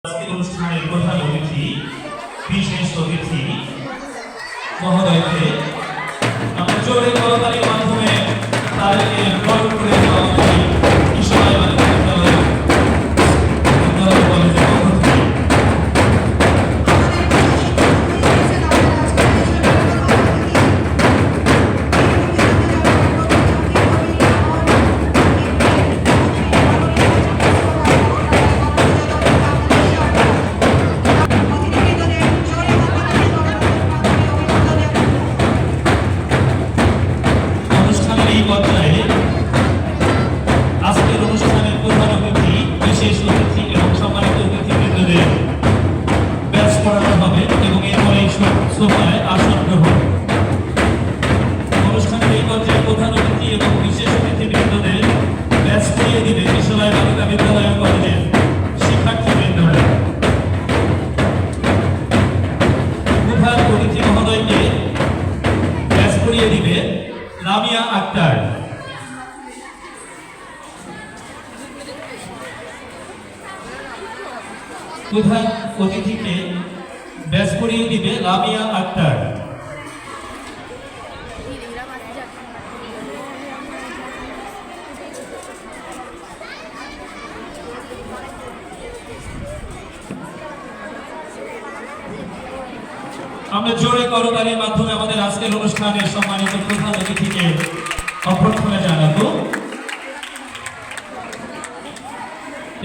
আজকের অনুষ্ঠানের প্রধান অতিথি বিশেষ অতিথি মহোদয়কে আমরা জোরে করতালির মাধ্যমে তাদেরকে বরণ করে দেওয়া হয় ঈশ্বর লামিয়া আক্তার। প্রধান অতিথিকে ব্যাস করিয়ে দিবে লামিয়া আক্তার। আমরা জোরে করতালির মাধ্যমে আমাদের আজকের অনুষ্ঠানের সম্মানিত প্রধান অতিথিকে অভ্যর্থনা জানাবো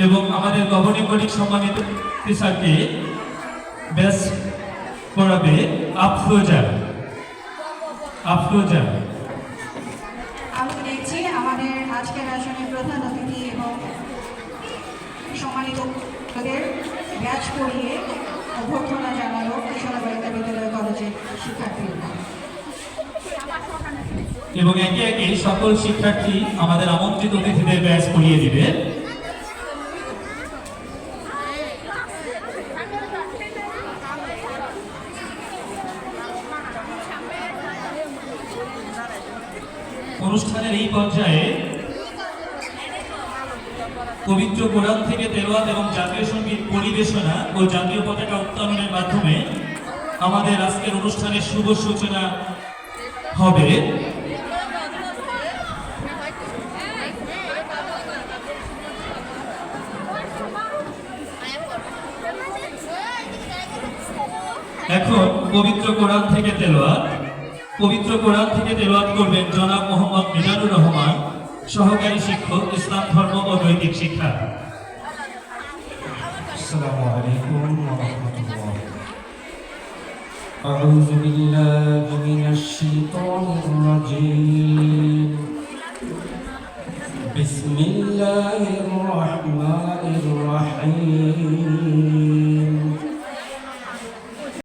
এবং আমাদের গভর্নিং বডির সম্মানিত স্যারকে ব্যাস করাবে আফরোজা। আমি দেখছি আমাদের আজকের আসনের প্রধান অতিথি এবং সম্মানিত ব্যাচ করিয়ে অভ্যর্থনা জানালো কিশোর বালিকা বিদ্যালয় কলেজের শিক্ষার্থীরা এবং একে একে সকল শিক্ষার্থী আমাদের আমন্ত্রিত অতিথিদের ব্যাচ করিয়ে দিবে। অনুষ্ঠানের এই পর্যায়ে পবিত্র কোরআন থেকে তেলাওয়াত এবং জাতীয় সঙ্গীত পরিবেশনা ও জাতীয় পতাকা উত্তোলনের মাধ্যমে আমাদের আজকের অনুষ্ঠানের শুভ সূচনা হবে। এখন পবিত্র কোরআন থেকে তেলাওয়াত করবেন জনাব মোহাম্মদ মিজানুর রহমান, সহকারী শিক্ষক, ইসলাম ধর্ম ও নৈতিক শিক্ষা। আসসালামু আলাইকুম ওয়া রাহমাতুল্লাহ। আউযু বিল্লাহি মিনাশ শাইতানির রাজীম।